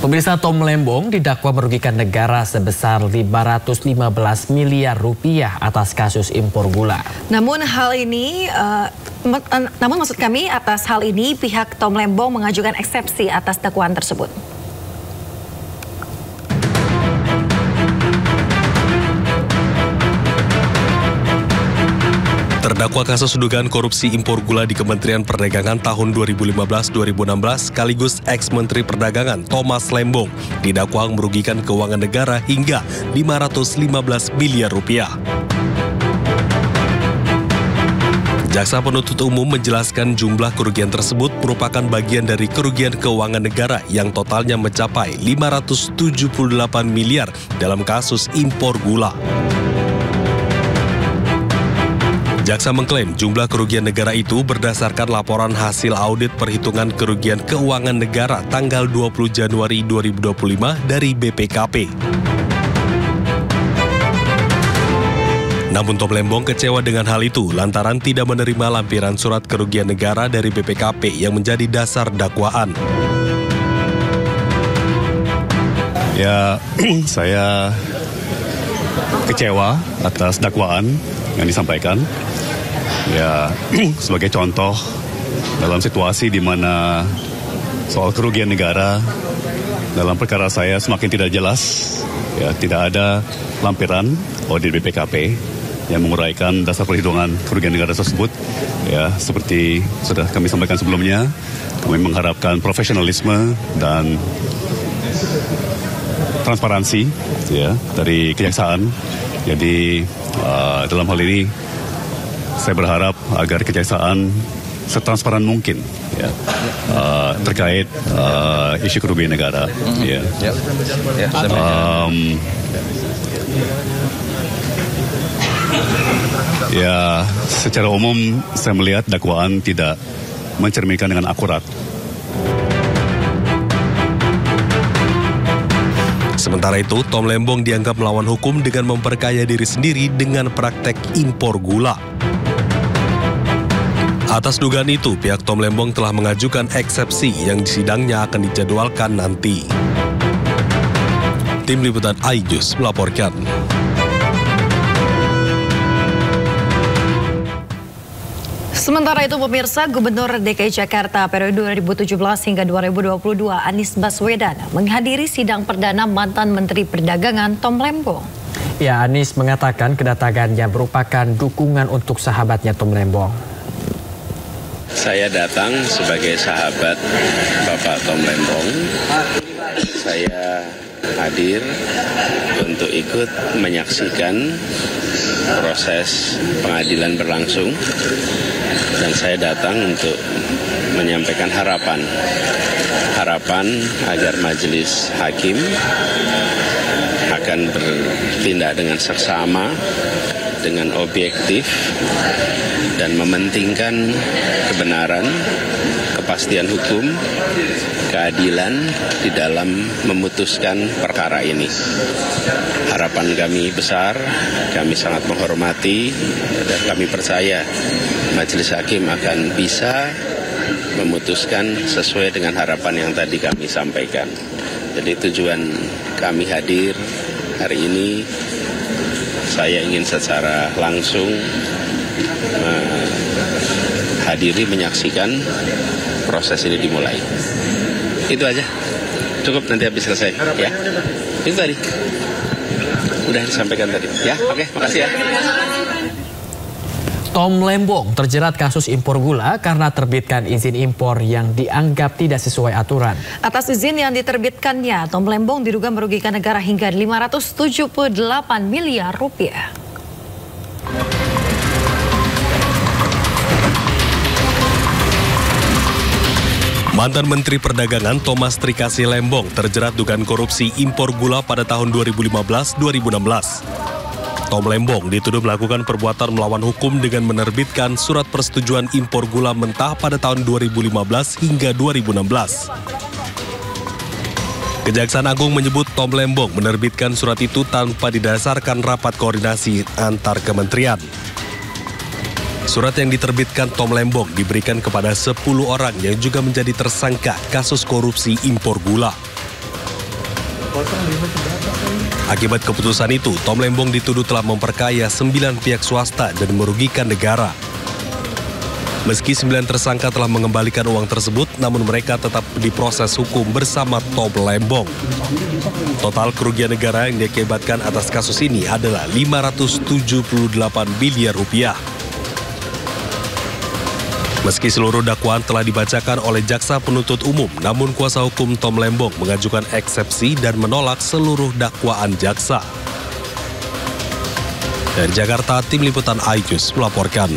Pemirsa, Tom Lembong didakwa merugikan negara sebesar 515 miliar rupiah atas kasus impor gula. Namun maksud kami atas hal ini pihak Tom Lembong mengajukan eksepsi atas dakwaan tersebut. Terdakwa kasus dugaan korupsi impor gula di Kementerian Perdagangan tahun 2015-2016 sekaligus ex-Menteri Perdagangan Thomas Lembong didakwa merugikan keuangan negara hingga 515 miliar rupiah. Jaksa penuntut umum menjelaskan jumlah kerugian tersebut merupakan bagian dari kerugian keuangan negara yang totalnya mencapai 578 miliar dalam kasus impor gula. Jaksa mengklaim jumlah kerugian negara itu berdasarkan laporan hasil audit perhitungan kerugian keuangan negara tanggal 20 Januari 2025 dari BPKP. Namun Tom Lembong kecewa dengan hal itu lantaran tidak menerima lampiran surat kerugian negara dari BPKP yang menjadi dasar dakwaan. Ya, saya kecewa atas dakwaan yang disampaikan. Ya, sebagai contoh dalam situasi di mana soal kerugian negara dalam perkara saya semakin tidak jelas, ya tidak ada lampiran audit BPKP yang menguraikan dasar perhitungan kerugian negara tersebut. Ya, seperti sudah kami sampaikan sebelumnya, kami mengharapkan profesionalisme dan transparansi ya dari kejaksaan. Jadi dalam hal ini saya berharap agar kejaksaan setransparan mungkin ya, terkait isu kerugian negara. Ya, secara umum saya melihat dakwaan tidak mencerminkan dengan akurat. Sementara itu, Tom Lembong dianggap melawan hukum dengan memperkaya diri sendiri dengan praktek impor gula. Atas dugaan itu, pihak Tom Lembong telah mengajukan eksepsi yang sidangnya akan dijadwalkan nanti. Tim Liputan iNews melaporkan. Sementara itu pemirsa, Gubernur DKI Jakarta periode 2017 hingga 2022 Anies Baswedan menghadiri sidang perdana mantan Menteri Perdagangan Tom Lembong. Ya, Anies mengatakan kedatangannya merupakan dukungan untuk sahabatnya Tom Lembong. Saya datang sebagai sahabat Bapak Tom Lembong. Saya hadir untuk ikut menyaksikan proses pengadilan berlangsung. Dan saya datang untuk menyampaikan harapan agar majelis hakim akan bertindak dengan seksama, dengan objektif, dan mementingkan kebenaran, kepastian hukum, keadilan di dalam memutuskan perkara ini. Harapan kami besar, kami sangat menghormati, dan kami percaya majelis hakim akan bisa memutuskan sesuai dengan harapan yang tadi kami sampaikan. Jadi tujuan kami hadir hari ini, saya ingin secara langsung hadiri menyaksikan proses ini dimulai. Itu aja. Cukup, nanti habis selesai. Ya. Itu tadi. Udah disampaikan tadi. Ya, oke, makasih ya. Tom Lembong terjerat kasus impor gula karena terbitkan izin impor yang dianggap tidak sesuai aturan. Atas izin yang diterbitkannya, Tom Lembong diduga merugikan negara hingga 578 miliar rupiah. Mantan Menteri Perdagangan Thomas Trikasih Lembong terjerat dugaan korupsi impor gula pada tahun 2015-2016. Tom Lembong dituduh melakukan perbuatan melawan hukum dengan menerbitkan surat persetujuan impor gula mentah pada tahun 2015 hingga 2016. Kejaksaan Agung menyebut Tom Lembong menerbitkan surat itu tanpa didasarkan rapat koordinasi antar kementerian. Surat yang diterbitkan Tom Lembong diberikan kepada 10 orang yang juga menjadi tersangka kasus korupsi impor gula. Akibat keputusan itu, Tom Lembong dituduh telah memperkaya 9 pihak swasta dan merugikan negara. Meski 9 tersangka telah mengembalikan uang tersebut, namun mereka tetap diproses hukum bersama Tom Lembong. Total kerugian negara yang diakibatkan atas kasus ini adalah 578 miliar rupiah. Meski seluruh dakwaan telah dibacakan oleh jaksa penuntut umum, namun kuasa hukum Tom Lembong mengajukan eksepsi dan menolak seluruh dakwaan jaksa. Dari Jakarta, Tim Liputan iNews melaporkan.